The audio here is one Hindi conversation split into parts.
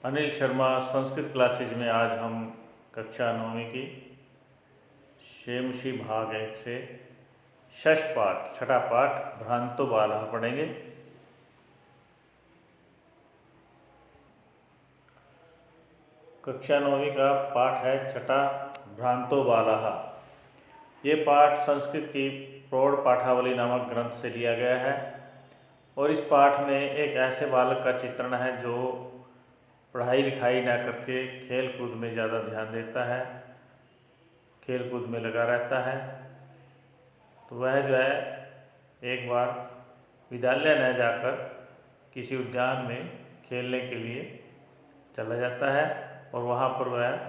अनिल शर्मा संस्कृत क्लासेज में आज हम कक्षा 9वीं की शेमशी भाग 1 से षष्ठ पाठ छठा पाठ भ्रांतो बालः पढ़ेंगे। कक्षा 9वीं का पाठ है छठा भ्रांतो बालः। ये पाठ संस्कृत की प्रौढ़ पाठावली नामक ग्रंथ से लिया गया है और इस पाठ में एक ऐसे बालक का चित्रण है जो पढ़ाई लिखाई ना करके खेल कूद में ज़्यादा ध्यान देता है, खेल कूद में लगा रहता है। तो वह जो है एक बार विद्यालय न जाकर किसी उद्यान में खेलने के लिए चला जाता है और वहाँ पर वह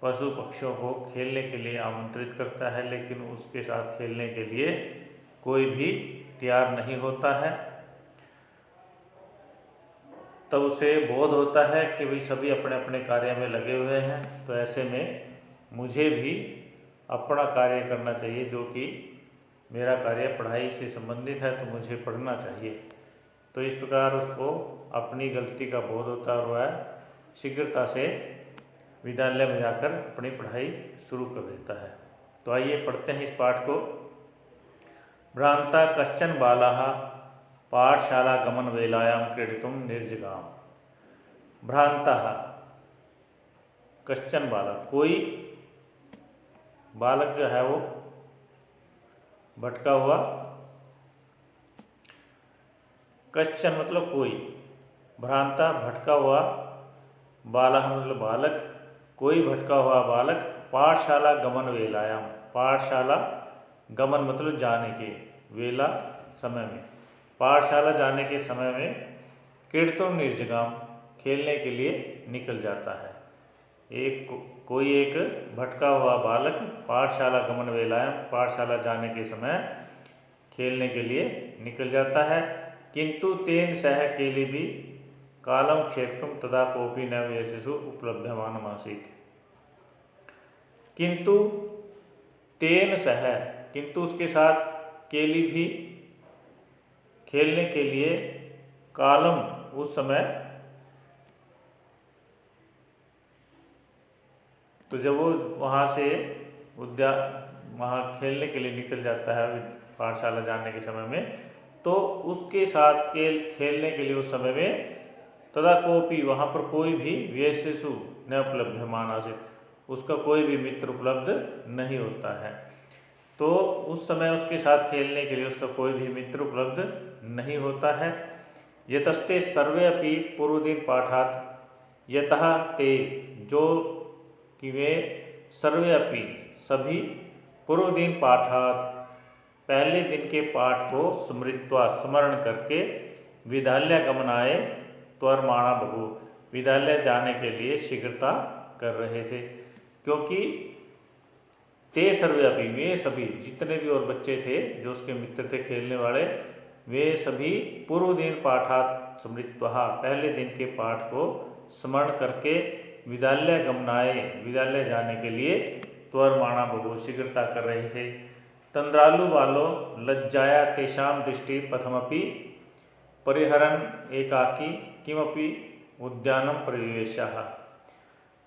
पशु पक्षियों को खेलने के लिए आमंत्रित करता है, लेकिन उसके साथ खेलने के लिए कोई भी तैयार नहीं होता है। तब उसे बोध होता है कि भाई सभी अपने अपने कार्य में लगे हुए हैं, तो ऐसे में मुझे भी अपना कार्य करना चाहिए, जो कि मेरा कार्य पढ़ाई से संबंधित है, तो मुझे पढ़ना चाहिए। तो इस प्रकार उसको अपनी गलती का बोध होता है और वह शीघ्रता से विद्यालय में जाकर अपनी पढ़ाई शुरू कर देता है। तो आइए पढ़ते हैं इस पाठ को। भ्रांता कश्चन बालः पाठशाला गमन वेलायां क्रीडितुं निर्जगाम। भ्रांतः कश्चन बालक, कोई बालक जो है वो भटका हुआ, कश्चन मतलब कोई, भ्रांता भटका हुआ, बालः मतलब बालक, कोई भटका हुआ बालक पाठशाला गमन वेलायां, पाठशाला गमन मतलब जाने के, वेला समय में, पाठशाला जाने के समय में क्रीडितुं निर्जगाम खेलने के लिए निकल जाता है। कोई एक भटका हुआ बालक पाठशाला गमन वेलायां, पाठशाला जाने के समय खेलने के लिए निकल जाता है। किंतु तेन सह केली भी कालम क्षेत्रम तदा कोपी न व्यससु उपलभ्यमानमासीत्। किंतु तेन सह, किंतु उसके साथ केली भी खेलने के लिए कालम उस समय, तो जब वो वहाँ से वहाँ खेलने के लिए निकल जाता है पाठशाला जाने के समय में, तो उसके साथ खेलने के लिए उस समय में तदा कोपी वहाँ पर कोई भी व्यससु न उपलभ्यमान आसीत्, उसका कोई भी मित्र उपलब्ध नहीं होता है। तो उस समय उसके साथ खेलने के लिए उसका कोई भी मित्र उपलब्ध नहीं होता है। यतस्ते सर्वे अपि पूर्वदिन पाठात् यतः ते, जो कि वे सर्वे अपि सभी पूर्वदिन पाठात् पहले दिन के पाठ को स्मृत्वा स्मरण करके विद्यालय गमनाय त्वरमाणा बभूव, विद्यालय जाने के लिए शीघ्रता कर रहे थे। क्योंकि ते सर्वे अपि, वे सभी जितने भी और बच्चे थे जो उसके मित्र थे खेलने वाले, वे सभी पूर्व दिन पाठात् स्मृत्वा पहले दिन के पाठ को स्मरण करके विद्यालय गमनाय, विद्यालय जाने के लिए त्वरमाणा बभूव शीघ्रता कर रहे थे। तंद्रालु बालो लज्जाया तेषां दृष्टि प्रथमपि परिहरन् एकाकी किमपि उद्यानं प्रविवेशः।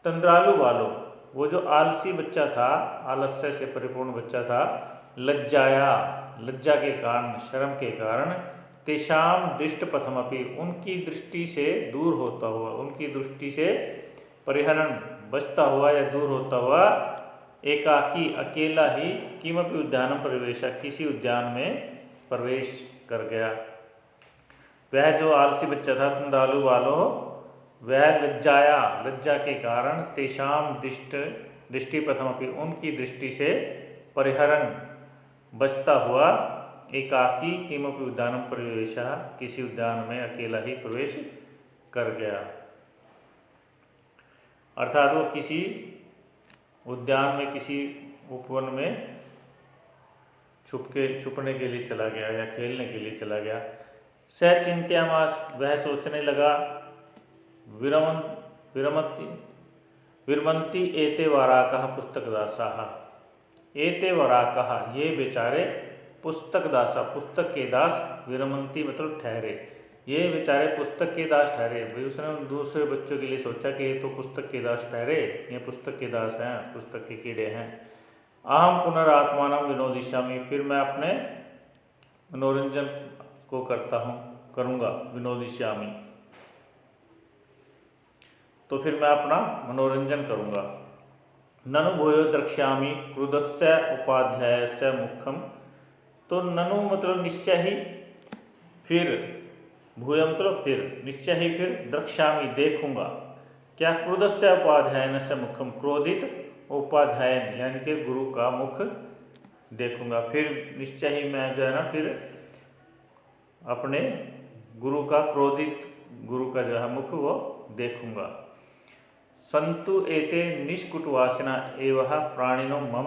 तंद्रालु बालो, वो जो आलसी बच्चा था, आलस्य से परिपूर्ण बच्चा था, लज्जाया, लज्जा के कारण, शर्म के कारण, तेषाम दृष्ट प्रथमपि, उनकी दृष्टि से दूर होता हुआ, उनकी दृष्टि से परिहरण बचता हुआ या दूर होता हुआ, एकाकी अकेला ही किमपि उद्यानम प्रवेश, किसी उद्यान में प्रवेश कर गया। वह जो आलसी बच्चा था तंद्रालु बालो, वह लज्जाया, लज्जा के कारण, तेषाम दृष्टि प्रथमपि, उनकी दृष्टि से परिहरण बचता हुआ, एकाकी किमपि उद्यानम प्रवेश, किसी उद्यान में अकेला ही प्रवेश कर गया। अर्थात वो किसी उद्यान में, किसी उपवन में छुपने के लिए चला गया या खेलने के लिए चला गया। स चिंत्यामास, वह सोचने लगा, विरमन्ति एते वराकः पुस्तकदासाः, एते वराकः, ये बेचारे पुस्तकदासा, पुस्तक के दास, विरमन्ति मतलब ठहरे, ये बेचारे पुस्तक के दास ठहरे। भाई उसने उन दूसरे बच्चों के लिए सोचा कि ये तो पुस्तक के दास ठहरे, ये पुस्तक के दास हैं, पुस्तक के कीड़े हैं। अहम पुनरात्मानम विनोदिष्यामि, फिर मैं अपने मनोरंजन को करूँगा, विनोदिष्यामि, तो फिर मैं अपना मनोरंजन करूँगा। ननु भूयो द्रक्ष्यामि क्रुद्धस्य उपाध्यायस्य मुखम, तो ननु मतलब निश्चय ही, फिर भूय मतलब फिर, निश्चय ही फिर, द्रक्ष्यामि देखूंगा, क्या, क्रुद्धस्य उपाध्यायन से मुखम, क्रोधित उपाध्यायन यानी कि गुरु का मुख देखूंगा। फिर निश्चय ही मैं जो है ना फिर अपने गुरु का, क्रोधित गुरु का जो है मुख वो देखूंगा। संतु एते निष्कुटवासिना एवं प्राणिनो मम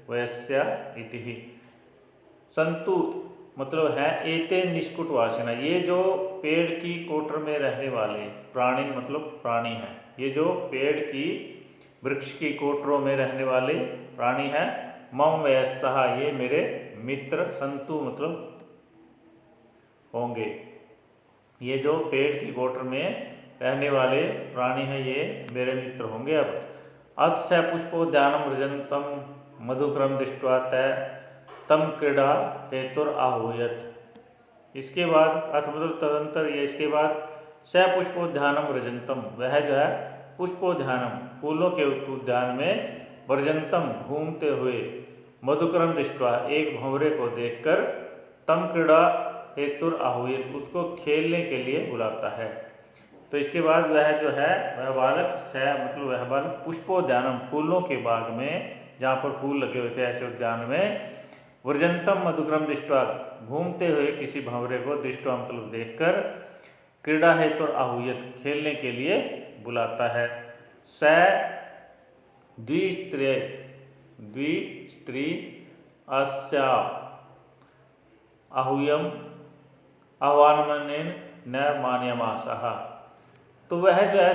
वयस्या इति ही। संतु मतलब है एते निष्कुटवासिना, ये जो पेड़ की कोटर में रहने वाले, प्राणी मतलब प्राणी हैं, ये जो पेड़ की वृक्ष की कोटरों में रहने वाले प्राणी हैं, मम वयस्सः ये मेरे मित्र, संतु मतलब होंगे, ये जो पेड़ की कोटर में रहने वाले प्राणी हैं ये मेरे मित्र होंगे। अब अथ स पुष्पोद्यानम रजंतम मधुक्रम दृष्ट्वा तम क्रीड़ा हेतुर आहूयत। इसके बाद अथ मतलब तदंतर, ये इसके बाद स पुष्पोद्यानम रजंतम, वह जो है पुष्पोद्यानम फूलों के उद्यान में, व्रजंतम घूमते हुए, मधुक्रम दृष्ट्वा एक भंवरे को देखकर, तम क्रीड़ा हेतुर आहूयत उसको खेलने के लिए बुलाता है। तो इसके बाद वह जो है वह बालक स मतलब वह बालक पुष्पोद्यानम फूलों के बाग में, जहाँ पर फूल लगे हुए थे ऐसे उद्यान में, व्रजंतम मधुक्रम दृष्ट्वा घूमते हुए किसी भंवरे को, दृष्ट्वा मतलब देखकर, क्रीड़ा हेतु आहूयत खेलने के लिए बुलाता है। स द्विस्त्री अस्या आहूयम आह्वानेन न मान्यमासः, तो वह जो है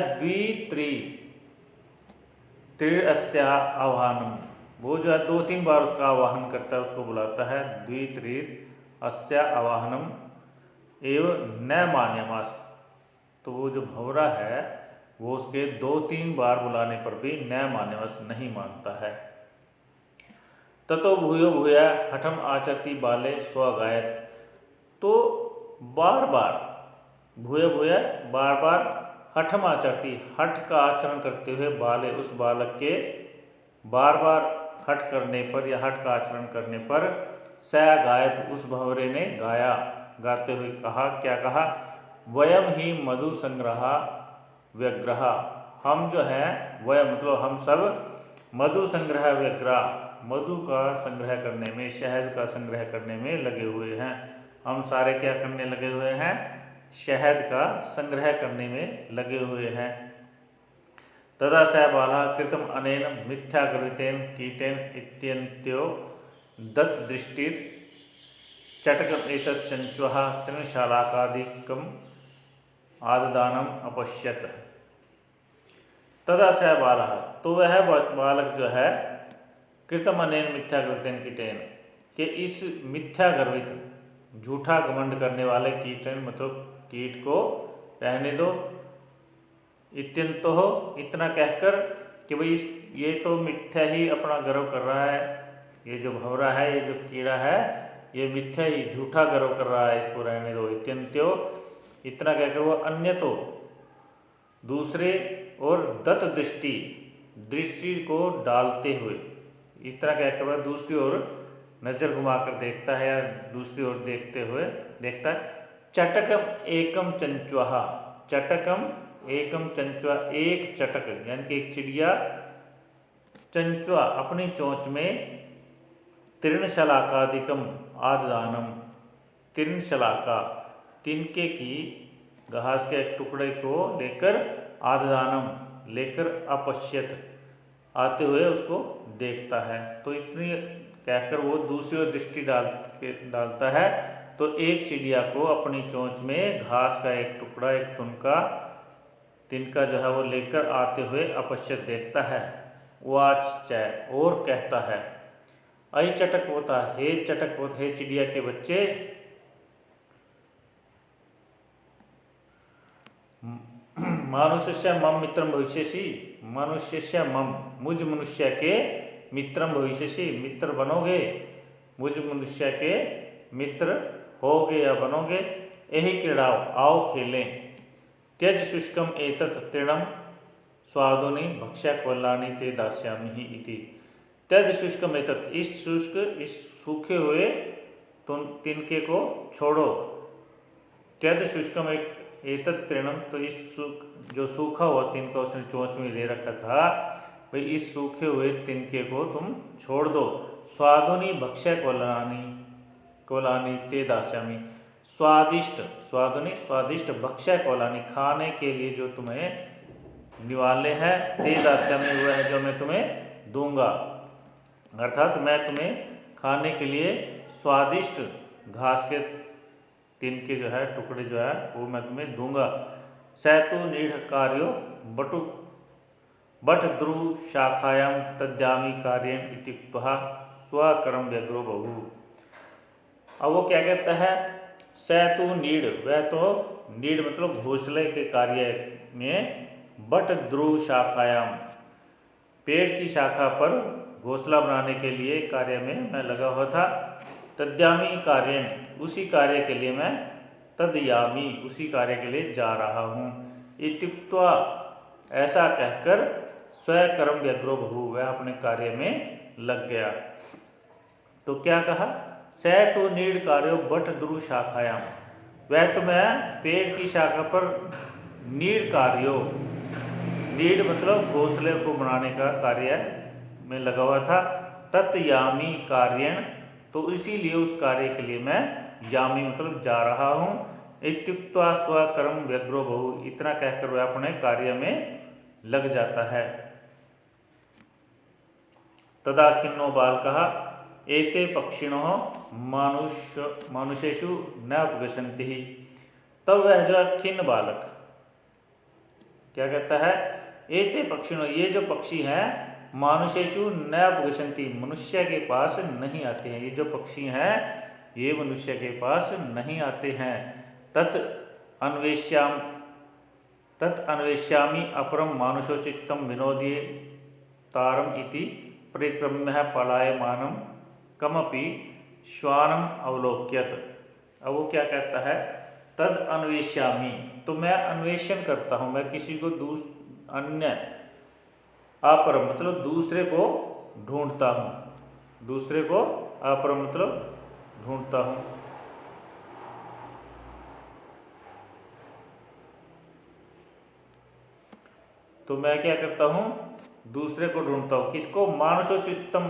त्रि अस्या आह्वानम, वो जो है 2-3 बार उसका आवाहन करता है, उसको बुलाता है। द्वित्रि अस्या आवाहनम एवं न मान्यमास, तो वो जो भंवरा है वो उसके 2-3 बार बुलाने पर भी न मान्यमास नहीं मानता है। ततो भूयो भूया हठम आचरती बाले स्वगायत, तो बार बार भूय भूय बार बार हठम आचरती हठ का आचरण करते हुए, बाले उस बालक के बार बार हठ करने पर या हठ का आचरण करने पर, स गायत उस भंवरे ने गाया, गाते हुए कहा, क्या कहा, वयम ही मधु संग्रह व्यग्रह, हम जो है वह मतलब हम सब मधु संग्रह व्यग्रह, मधु का संग्रह करने में, शहद का संग्रह करने में लगे हुए हैं। हम सारे क्या करने लगे हुए हैं, शहद का संग्रह करने में लगे हुए हैं। तदा स बालः कृतम अनेन मिथ्याकृतेन कीटेन इत्यन्त्यो दत्त दृष्टिर चटकम एतत् चंचुः तृणशालाकादिकम आददानम अपश्यत। तदा स बालः, तो वह बालक जो है, कृतम अनेन मिथ्याकृतेन कीटेन, के इस मिथ्यागर्वित झूठा घमंड करने वाले कीटेन मतलब कीट को रहने दो, इत्यंतो हो इतना कहकर कि भाई ये तो मिथ्या ही अपना गर्व कर रहा है, ये जो भंवरा है, ये जो कीड़ा है, ये मिथ्या ही झूठा गर्व कर रहा है, इसको रहने दो। इत्यंत्यो इतना कहकर वो अन्य तो दूसरे और दत्त दृष्टि को डालते हुए, इस तरह कहकर वह दूसरी ओर नज़र घुमाकर देखता है या दूसरी ओर देखते हुए देखता है। चटकम एकम चंचुहा, चटकम एकम चंचुआ, एक चटक यानी कि एक चिड़िया, चंचुआ अपनी चोंच में, तृणशलाकादिकम आददानम, तृणशलाका तिनके की घास के एक टुकड़े को लेकर, आददानम लेकर, अपश्यत आते हुए उसको देखता है। तो इतनी कहकर वो दूसरी ओर दृष्टि डालता है, तो एक चिड़िया को अपनी चोंच में घास का एक टुकड़ा, एक तिनका जो है वो लेकर आते हुए अपश्यत देखता है। वाच चय और कहता है, अय चटक होता, हे चटक होता, हे चिड़िया के बच्चे, मानुष्यस्य मम मित्रम भविष्यसि, मनुष्यस्य मम, मुझ मनुष्य के, मित्रम भविष्यसि, मित्र बनोगे, मुझ मनुष्य के मित्र होगे या बनोगे। यही क्रीड़ाओ, आओ खेलें। त्यज शुष्कम एतत् तृणम स्वादुनि भक्ष्यक्वलानि ते दास्यामि ही इति। त्यज शुष्कम एतत्, इस शुष्क, इस सूखे हुए तिनके को छोड़ो। त्यज शुष्कम एतत् तृणम, तो इस जो सूखा हुआ तिनका उसने चोंच में ले रखा था, भाई इस सूखे हुए तिनके को तुम छोड़ दो। स्वादुनि भक्ष्यक्वलानि, क्वलानि ते दास्यामि, स्वादिष्ट, स्वादुनि स्वादिष्ट, भक्ष्यक्वलानि खाने के लिए जो तुम्हें निवाले हैं, ते दास्यामि हुआ है जो मैं तुम्हें दूंगा, अर्थात मैं तुम्हें खाने के लिए स्वादिष्ट घास के तिनके जो है टुकड़े जो है वो मैं तुम्हें दूंगा। सैतु नीढ़ कार्यो बटु बट द्रु शाखायाम तद्यामी कार्यम इत्युक्त्वा स्वकर्म व्यग्रो बहु। अब वो क्या कहता है, सैतु नीड़, वह तो नीड़ मतलब घोंसले के कार्य में, बट ध्रुव शाखायाम, पेड़ की शाखा पर घोंसला बनाने के लिए कार्य में मैं लगा हुआ था। तद्यामी कार्यन, उसी कार्य के लिए मैं, तदयामी, उसी कार्य के लिए जा रहा हूँ। इत्युक्त्वा, ऐसा कहकर, स्वकर्म व्यग्रो बहु, वह अपने कार्य में लग गया। तो क्या कहा, सैतु नीड़ कार्यो बट ध्रुव शाखायाम, वह तो मैं पेड़ की शाखा पर नीड़ कार्यो, नीड़ मतलब घोंसले को बनाने का कार्य में लगा हुआ था। तत्यामी कार्यण, तो इसीलिए उस कार्य के लिए मैं यामी मतलब जा रहा हूँ। इत्युक्त्वा स्वकर्म व्यग्रो बहु, इतना कहकर वह अपने कार्य में लग जाता है। तदा खिन्नो बालकः एते पक्षिणो मानुषेषु न उपगच्छन्ति। तब वह जो खिन्न बालक क्या कहता है, एते पक्षिणो, ये जो पक्षी हैं, मानुषेषु न उपगच्छन्ति, मनुष्य के पास नहीं आते हैं। ये जो पक्षी हैं ये मनुष्य के पास नहीं आते हैं। तत् अन्वेष्यामि अपरम मानुषोचित्तम विनोदे तारम इति परिक्रम्य पलायमानम कमपि श्वानम अवलोक्यत। अब वो क्या कहता है, तद अन्वेष्यामि, तो मैं अन्वेषण करता हूँ, मैं किसी को अन्य, अपरम मतलब दूसरे को ढूंढता हूँ, दूसरे को अपरम मतलब ढूंढता हूँ। तो मैं क्या करता हूँ, दूसरे को ढूंढता हूँ, किसको, मानुषोचित्तम,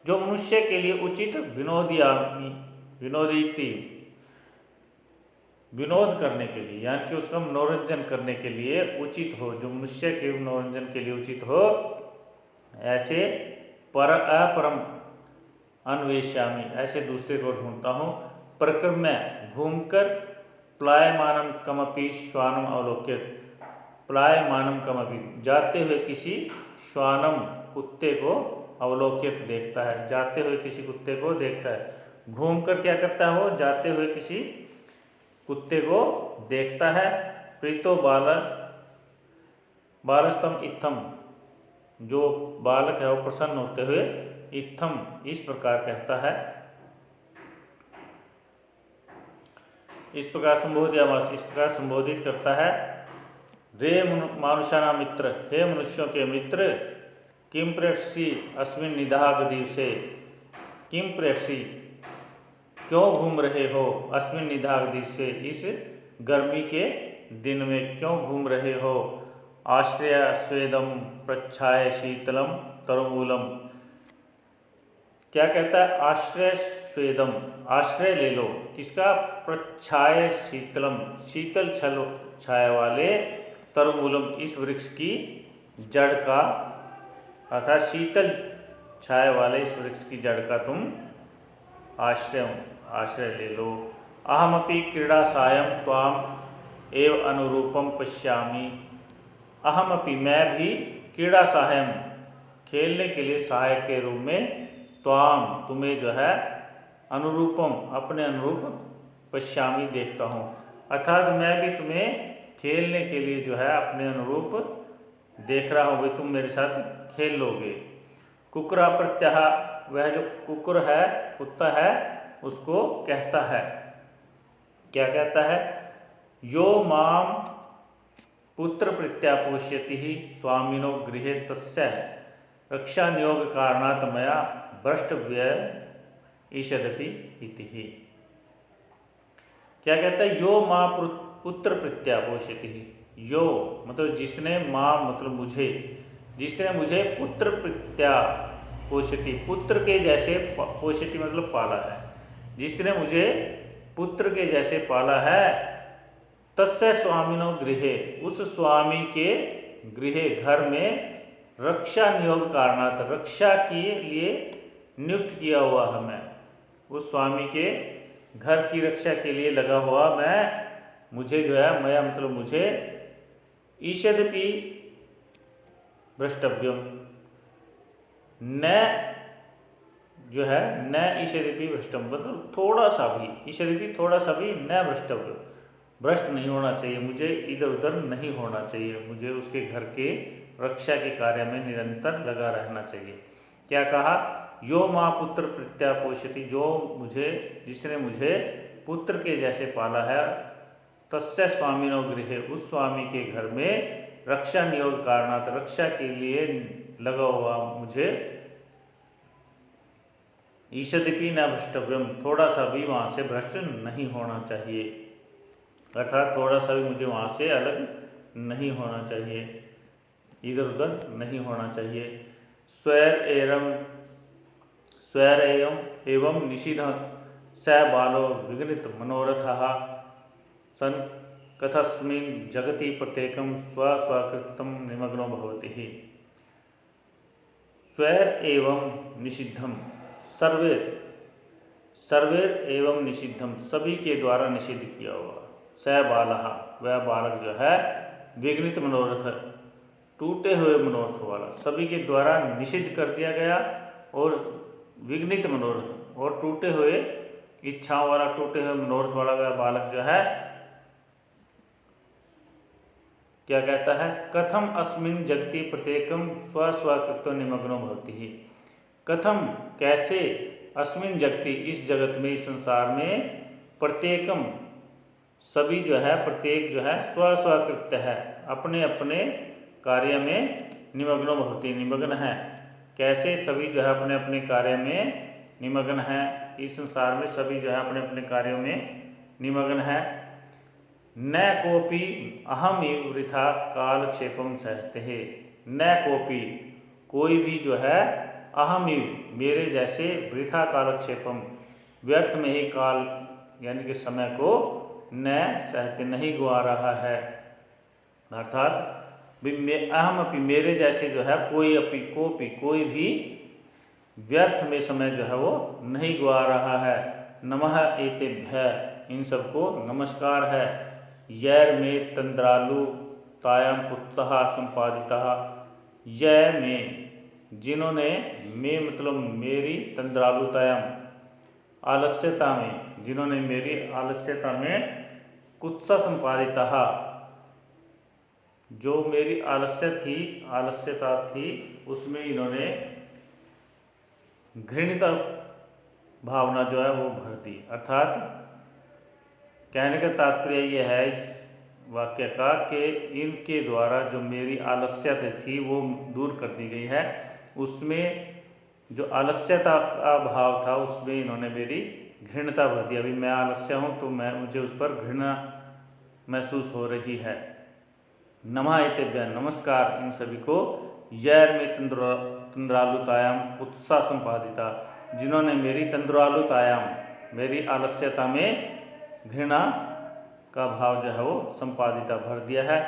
जो मनुष्य के लिए उचित, विनोदयामी, विनोदिति, विनोद करने के लिए, यानी कि उसका मनोरंजन करने के लिए उचित हो, जो मनुष्य के मनोरंजन के लिए उचित हो, ऐसे अपरम अन्वेष्यामि, ऐसे दूसरे को ढूंढता हूँ। परिक्रम्य, घूमकर, प्लायमानम कमपि श्वानम अवलोक्यत, प्लायमानम कमपि, जाते हुए किसी, श्वानम कुत्ते को, अवलोक्यत देखता है, जाते हुए किसी कुत्ते को देखता है। घूमकर क्या करता है, वो जाते हुए किसी कुत्ते को देखता है। प्रीतो बालस्तम इत्थम, जो बालक है वो प्रसन्न होते हुए, इत्थम इस प्रकार कहता है, इस प्रकार संबोधयामास, इस प्रकार संबोधित करता है। रे मानुषाना मित्र, हे मनुष्यों के मित्र, किम प्रेक्षसी अस्मिन निदाघ दिवसे, किम प्रेक्षसी, क्यों घूम रहे हो, अस्मिन निदाघ दिवसे, इस गर्मी के दिन में क्यों घूम रहे हो। आश्रय स्वेदम प्रच्छाय शीतलम तरुमूलम, क्या कहता है, आश्रय स्वेदम, आश्रय ले लो, किसका, प्रच्छाय शीतलम, शीतल छाया वाले, तरुमूलम, इस वृक्ष की जड़ का, अर्थात शीतल छाया वाले इस वृक्ष की जड़ का तुम आश्रय ले लो। अहमपि क्रीड़ा सायं त्वाम एव अनुरूपम पश्यामि, अहमपि मैं भी, क्रीड़ा सायं खेलने के लिए सहायक के रूप में, त्वाम तुम्हें जो है, अनुरूपम अपने अनुरूप, पश्यामि देखता हूँ, अर्थात मैं भी तुम्हें खेलने के लिए जो है अपने अनुरूप देख रहा हूँ, भाई तुम मेरे साथ खेल लोगे। कुकरा प्रत्याह, वह जो कुकुर है, कुत्ता है, उसको कहता है, क्या कहता है, यो माम पुत्र प्रत्यापोष्यति ही स्वामिनो गृहे तस्य रक्षा नियोग कारणात् मया भ्रष्टव्य ईषदपि इति ही। क्या कहता है, यो माँ पुत्र प्रत्यापोष्यति ही, यो मतलब जिसने, माँ मतलब मुझे, जिसने मुझे पुत्र प्रत्यापोष्यति, पुत्र के जैसे, पोष्यति मतलब पाला है, जिसने मुझे पुत्र के जैसे पाला है, तस्य स्वामिनो गृहे, उस स्वामी के गृहे घर में, रक्षा नियोग कारणात्, रक्षा के लिए नियुक्त किया हुआ है मैं, उस स्वामी के घर की रक्षा के लिए लगा हुआ मैं, मुझे जो है, मैं मतलब मुझे, ईषदपि भ्रष्टव्यम, न जो है, न ईषदपि भ्रष्टम मतलब थोड़ा सा भी, ईषदपि थोड़ा सा भी, न भ्रष्टव्य, भ्रष्ट नहीं होना चाहिए, मुझे इधर उधर नहीं होना चाहिए, मुझे उसके घर के रक्षा के कार्य में निरंतर लगा रहना चाहिए। क्या कहा, यो माँ पुत्र प्रत्यापोष्यति, जो मुझे, जिसने मुझे पुत्र के जैसे पाला है, तस्य स्वामिनो गृहे, उस स्वामी के घर में, रक्षा नियोग कारणात्, रक्षा के लिए लगा हुआ मुझे, ईषदपि न भ्रष्टव्यम, थोड़ा सा भी वहाँ से भ्रष्ट नहीं होना चाहिए, अर्थात थोड़ा सा भी मुझे वहाँ से अलग नहीं होना चाहिए, इधर उधर नहीं होना चाहिए। स्वैर एवं निषिध स बालो विघ्नित मनोरथः सन कथस्मिन् जगति प्रत्येकं स्वस्वकृतं निमग्नो भवति ही। स्वैर एवं निषिद्धम, सर्वेर एवं निषिद्धम, सभी के द्वारा निषिद्ध किया हुआ, स बालः, वह बालक जो है, विघ्नित मनोरथ, टूटे हुए मनोरथ वाला, सभी के द्वारा निषिद्ध कर दिया गया, और विघ्नित मनोरथ, और टूटे हुए इच्छाओं वाला, टूटे हुए मनोरथ वाला वह बालक जो है, क्या कहता है, कथम अस्मिन् जगति प्रत्येकम स्वस्वकृतो निमग्नो भवति ही। कथम कैसे, अस्मिन् जगति इस जगत में, इस संसार में, प्रत्येकम सभी जो है, प्रत्येक जो है, स्वस्वकृत्य है, अपने अपने कार्य में, निमग्नो भवति निमग्न है, कैसे सभी जो है अपने अपने कार्य में निमग्न है, इस संसार में सभी जो है अपने अपने कार्यों में निमग्न है। न कोपि अहमिव वृथा कालक्षेपम सहते है, न कोपि कोई भी जो है, अहमिव मेरे जैसे, वृथा कालक्षेपम व्यर्थ में ही काल यानी कि समय को, न सहते नहीं गुआ रहा है, अर्थात अहम अपि मेरे जैसे जो है, कोई अपि कोपि कोई भी व्यर्थ में समय जो है वो नहीं गुआ रहा है। नमः एतेभ्य, इन सबको नमस्कार है। यैर में तंद्रालु तायाम कुत्सः संपादितः, यह में जिन्होंने, में मतलब मेरी, तंद्रालुतायाम आलस्यता में, जिन्होंने मेरी आलस्यता में, कुत्सा संपादितः जो मेरी आलस्यता थी उसमें इन्होंने घृणित भावना जो है वो भर दी। अर्थात कहने का तात्पर्य ये है इस वाक्य का कि इनके द्वारा जो मेरी आलस्यता थी वो दूर कर दी गई है, उसमें जो आलस्यता का भाव था उसमें इन्होंने मेरी घृणता भर दी। अभी मैं आलस्य हूँ तो मुझे उस पर घृणा महसूस हो रही है। नमः एतेभ्य, नमस्कार इन सभी को। यैर में तंद्रालुतायाम उत्साह संपादिता, जिन्होंने मेरी तंद्रालुतायाम, मेरी आलस्यता में घृणा का भाव जो है वो संपादिता भर दिया है।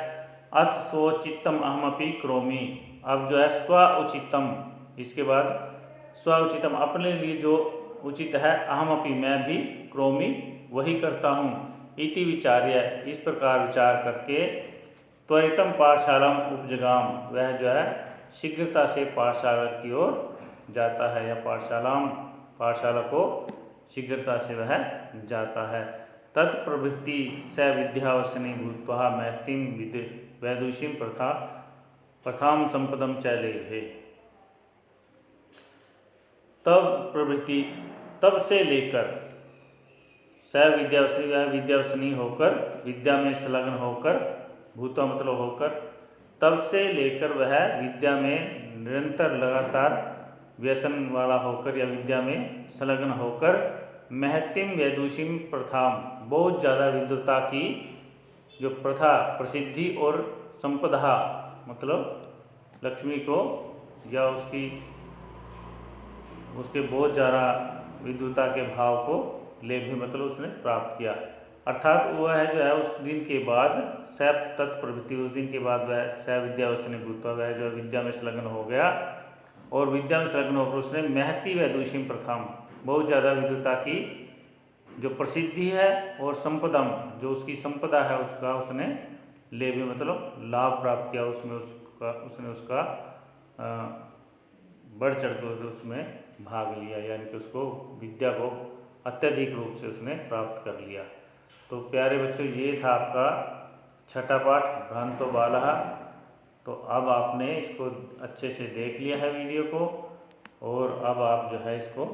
अथ स्वोचितम अहमपि करोमि, अब जो है स्वउचितम, इसके बाद स्वउचितम अपने लिए जो उचित है, अहमपि मैं भी, करोमि वही करता हूँ, इति विचार्य इस प्रकार विचार करके, त्वरितम पाठशाला उपजगाम, वह जो है शीघ्रता से पाठशाला की ओर जाता है, या पाठशाला को शीघ्रता से वह जाता है। तत्प्रभृति स विद्यावसनी भूत्वा महतीं वैदुषीं प्रथां संपदम च लेभे। तब प्रभृति, तब से लेकर, स विद्यावसनी, वह विद्यावसनी होकर, विद्या में संलग्न होकर, भूतवा मतलब होकर, तब से लेकर वह विद्या में निरंतर लगातार व्यसन वाला होकर या विद्या में संलग्न होकर महतिम वैदुषीम प्रथाम, बहुत ज़्यादा विद्वता की जो प्रथा, प्रसिद्धि और संपदा मतलब लक्ष्मी को या उसके बहुत ज़्यादा विद्वता के भाव को ले भी मतलब उसने प्राप्त किया। अर्थात वह जो है उस दिन के बाद स तत्प्रवृत्ति, उस दिन के बाद वह स विद्यावसनी भूतवा, वह जो विद्या में संलग्न हो गया और विद्या में संलग्न होकर उसने महती वैदुषीम प्रथाम, बहुत ज़्यादा विद्वता की जो प्रसिद्धि है और संपदम, जो उसकी संपदा है उसका उसने ले भी मतलब लाभ प्राप्त किया, उसने उसका बढ़ चढ़ कर उसमें भाग लिया, यानी कि उसको विद्या को अत्यधिक रूप से उसने प्राप्त कर लिया। तो प्यारे बच्चों, ये था आपका छठा पाठ भ्रांतो बालः। तो अब आपने इसको अच्छे से देख लिया है वीडियो को, और अब आप जो है इसको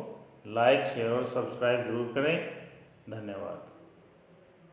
लाइक, शेयर और सब्सक्राइब जरूर करें। धन्यवाद।